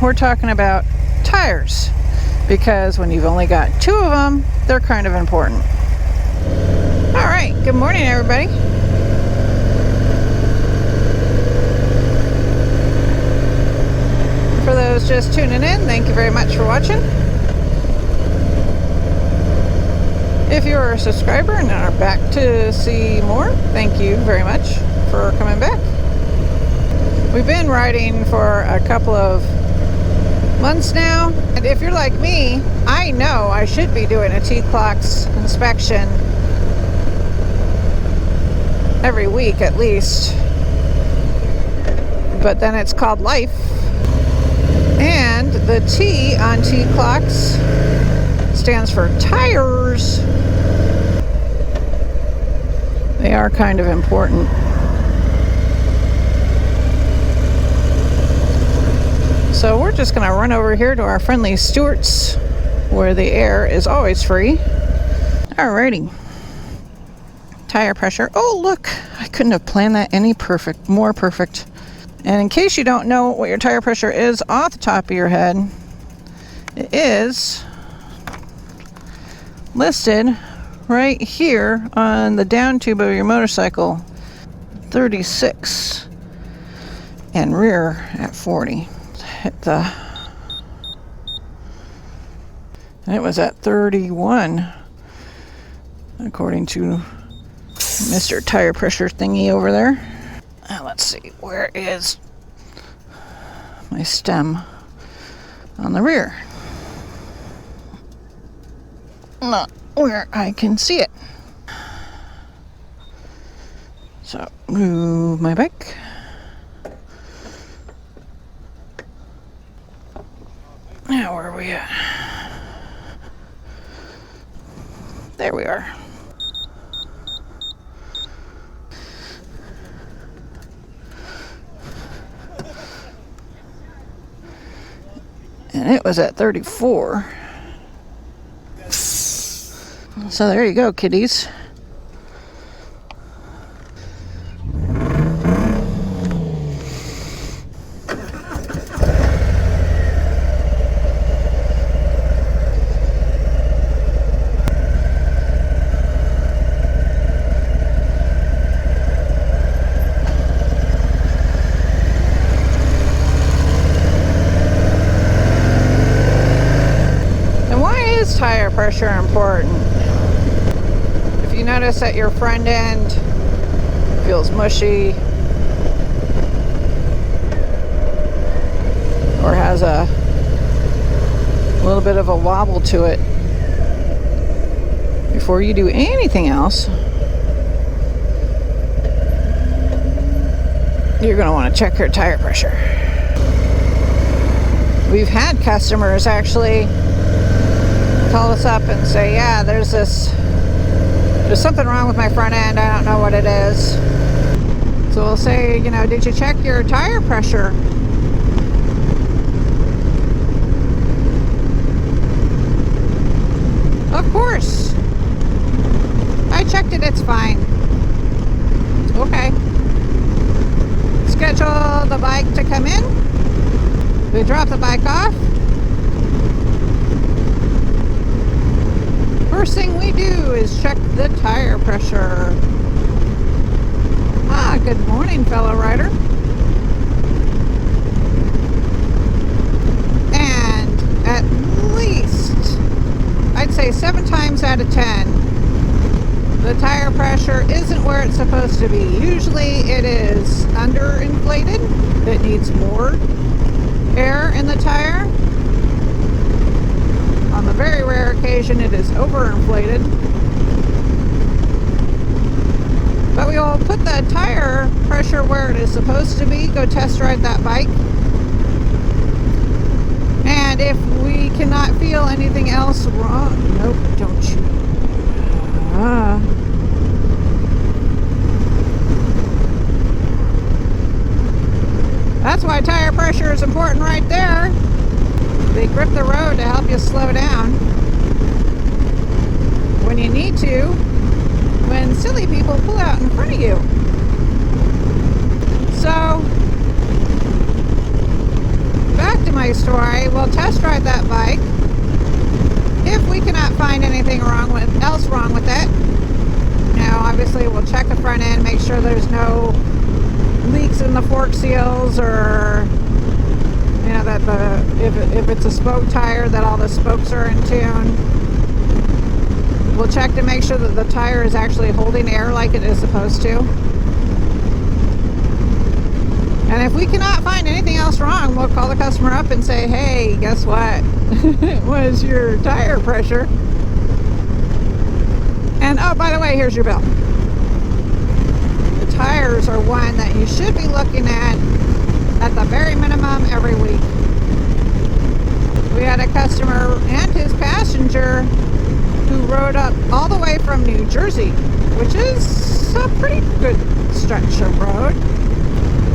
we're talking about tires, because when you've only got two of them, they're kind of important. All right, good morning, everybody. For those just tuning in, thank you very much for watching. If you're a subscriber and are back to see more, thank you very much for coming back. We've been riding for a couple of months now, and if you're like me, I know I should be doing a T-Clocks inspection every week at least, but then it's called life. And the T on T-Clocks stands for tires. They are kind of important. So we're just going to run over here to our friendly Stewart's, where the air is always free. Alrighty. Tire pressure. Oh, look! I couldn't have planned that any more perfect. And in case you don't know what your tire pressure is off the top of your head, it is listed right here on the down tube of your motorcycle. 36 and rear at 40. And it was at 31 according to Mr. Tire Pressure thingy over there. Let's see, where is my stem on the rear? Not where I can see it. So move my bike. Now, where are we at? There we are. And it was at 34. So there you go, kiddies. Tire pressure important. If you notice that your front end feels mushy or has a little bit of a wobble to it, before you do anything else, you're going to want to check your tire pressure. We've had customers actually call us up and say, yeah, there's something wrong with my front end, I don't know what it is. So we'll say, did you check your tire pressure? Of course, I checked it, it's fine. Okay, schedule the bike to come in. We drop the bike off. First thing we do is check the tire pressure. Good morning, fellow rider. And at least, I'd say 7 times out of 10, the tire pressure isn't where it's supposed to be. Usually it is underinflated. It needs more air in the tire. On the very rare occasion, it is overinflated. But we will put the tire pressure where it is supposed to be, go test ride that bike. And if we cannot feel anything else wrong, nope, don't you. That's why tire pressure is important right there. They grip the road to help you slow down when you need to, when silly people pull out in front of you. So, back to my story, we'll test drive that bike. If we cannot find anything else wrong with it, now obviously we'll check the front end, make sure there's no leaks in the fork seals, or you know, that if it's a spoke tire, that all the spokes are in tune. We'll check to make sure that the tire is actually holding air like it is supposed to. And if we cannot find anything else wrong, we'll call the customer up and say, hey, guess what? What is your tire pressure? And oh, by the way, here's your bill. The tires are one that you should be looking at the very minimum every week. We had a customer and his passenger who rode up all the way from New Jersey, which is a pretty good stretch of road.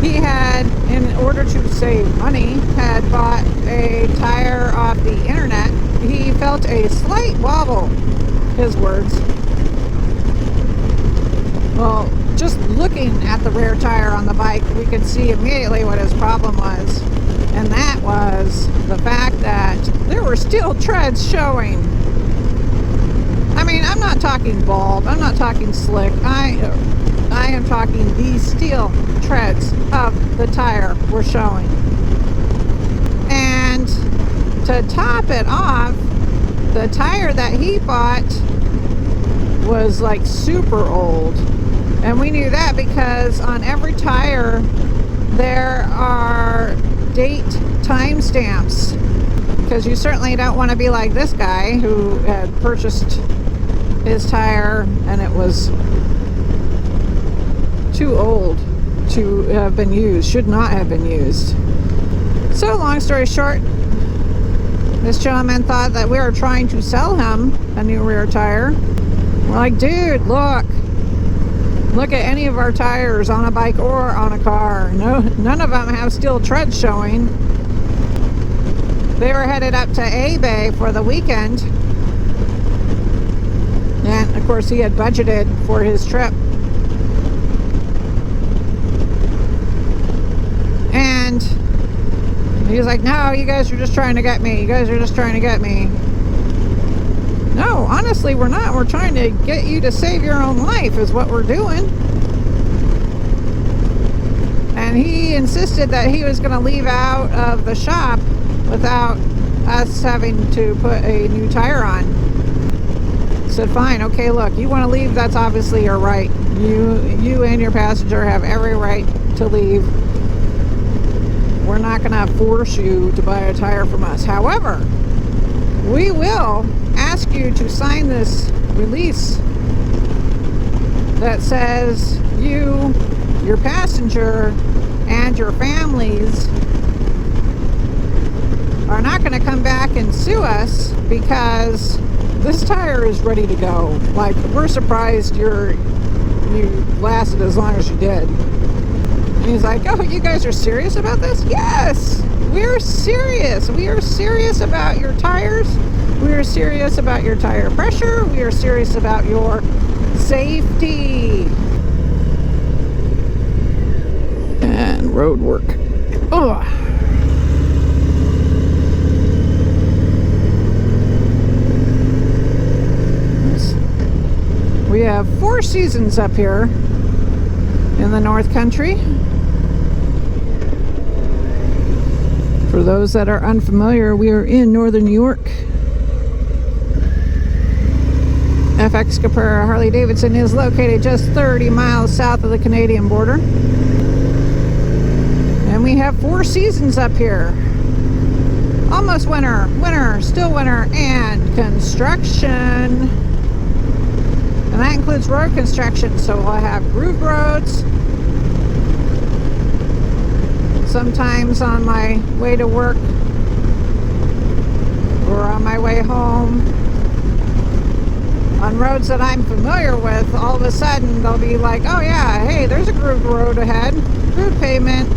He had, in order to save money, had bought a tire off the internet. He felt a slight wobble, his words. Well, just looking at the rear tire on the bike, we could see immediately what his problem was. And that was the fact that there were steel treads showing. I mean, I'm not talking bald, I'm not talking slick. I am talking the steel treads of the tire were showing. And to top it off, the tire that he bought was like super old. And we knew that because on every tire there are date timestamps, because you certainly don't want to be like this guy who had purchased his tire and it was too old to have been used, should not have been used. So long story short, this gentleman thought that we were trying to sell him a new rear tire. We're like, dude, look at any of our tires on a bike or on a car. No, none of them have steel treads showing. They were headed up to A-Bay for the weekend. And of course he had budgeted for his trip. And he was like, no, you guys are just trying to get me. You guys are just trying to get me. No, honestly, we're not. We're trying to get you to save your own life is what we're doing. And he insisted that he was going to leave out of the shop without us having to put a new tire on. I said, fine, okay, look, you want to leave, that's obviously your right. You and your passenger have every right to leave. We're not going to force you to buy a tire from us. However, we will ask you to sign this release that says you, your passenger, and your families are not going to come back and sue us because this tire is ready to go. Like, we're surprised you lasted as long as you did. And he's like, oh, you guys are serious about this? Yes, we're serious. We are serious about your tires. We are serious about your tire pressure. We are serious about your safety. And road work. Oh. We have 4 seasons up here in the North Country. For those that are unfamiliar, we are in northern New York. FX Caprara Harley-Davidson is located just 30 miles south of the Canadian border. And we have 4 seasons up here. Almost winter, winter, still winter, and construction. And that includes road construction. So we'll have grooved roads. Sometimes on my way to work or on my way home, on roads that I'm familiar with, all of a sudden they'll be like, oh yeah, hey, there's a grooved road ahead, grooved pavement.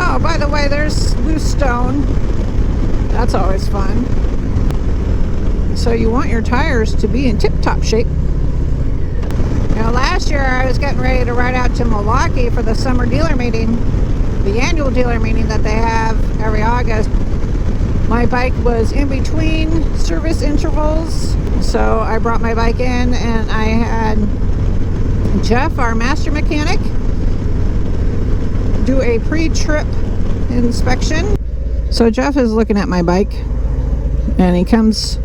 Oh, by the way, there's loose stone. That's always fun. So you want your tires to be in tip-top shape. You know, last year I was getting ready to ride out to Milwaukee for the summer dealer meeting, the annual dealer meeting that they have every August, my bike was in between service intervals. So I brought my bike in and I had Jeff, our master mechanic, do a pre-trip inspection. So Jeff is looking at my bike and he comes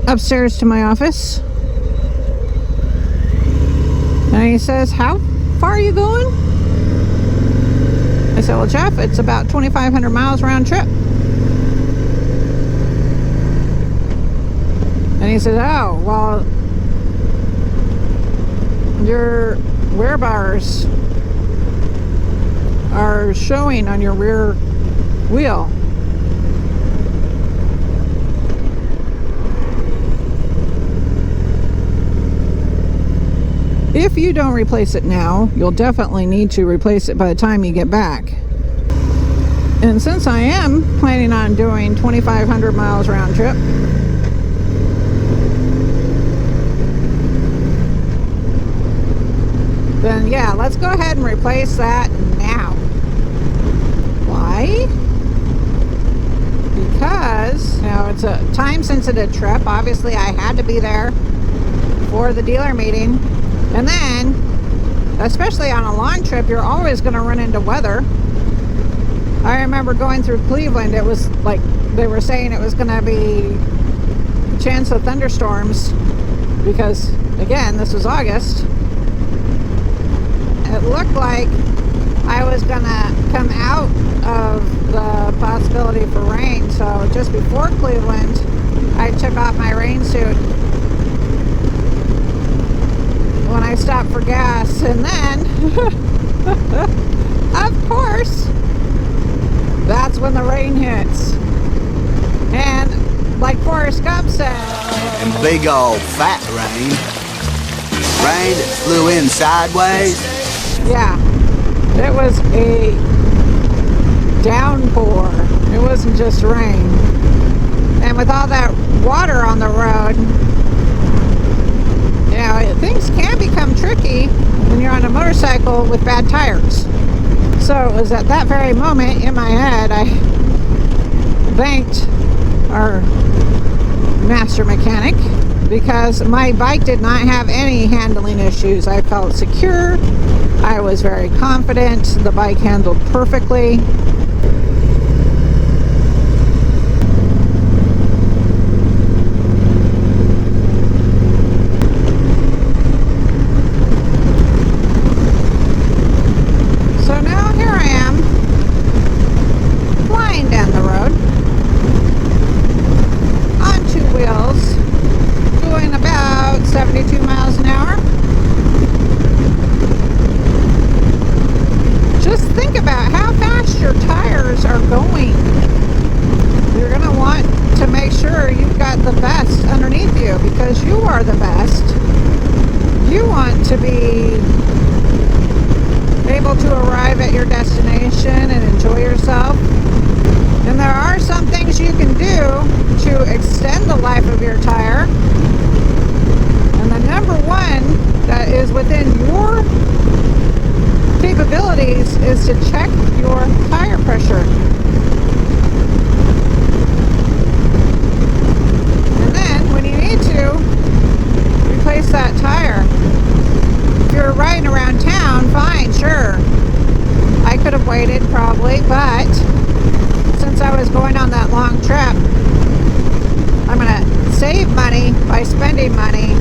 upstairs to my office and he says, "How far are you going?" I said, "Well, Jeff, it's about 2,500 miles round trip." And he said, "Oh, well, your wear bars are showing on your rear wheel." If you don't replace it now, you'll definitely need to replace it by the time you get back. And since I am planning on doing 2,500 miles round trip, then yeah, let's go ahead and replace that now. Why? Because, you know, it's a time-sensitive trip. Obviously, I had to be there for the dealer meeting. And then, especially on a long trip, you're always going to run into weather. I remember going through Cleveland, it was like they were saying it was going to be a chance of thunderstorms because, again, this was August. It looked like I was going to come out of the possibility for rain. So just before Cleveland, I took off my rain suit when I stopped for gas, and then of course that's when the rain hits. And like Forrest Gump said, and big old fat rain that flew in sideways. Yeah, it was a downpour. It wasn't just rain. And with all that water on the road, you know, things can become tricky when you're on a motorcycle with bad tires. So it was at that very moment in my head, I thanked our master mechanic because my bike did not have any handling issues. I felt secure. I was very confident. The bike handled perfectly. Because you are the best. You want to be able to arrive at your destination and enjoy yourself. And there are some things you can do to extend the life of your tire. And the number one that is within your capabilities is to check your tire pressure. To replace that tire. If you're riding around town, fine, sure. I could have waited probably, but since I was going on that long trip, I'm going to save money by spending money.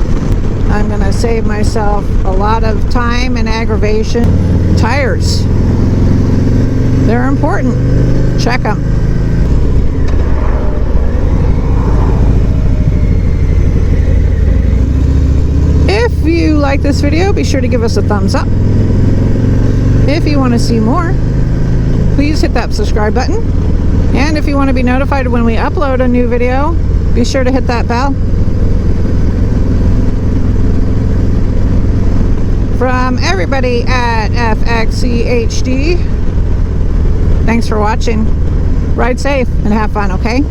I'm going to save myself a lot of time and aggravation. Tires, they're important. Check them. If you like this video, be sure to give us a thumbs up. If you want to see more, please hit that subscribe button. And if you want to be notified when we upload a new video, be sure to hit that bell. From everybody at FX Caprara, thanks for watching. Ride safe and have fun, okay?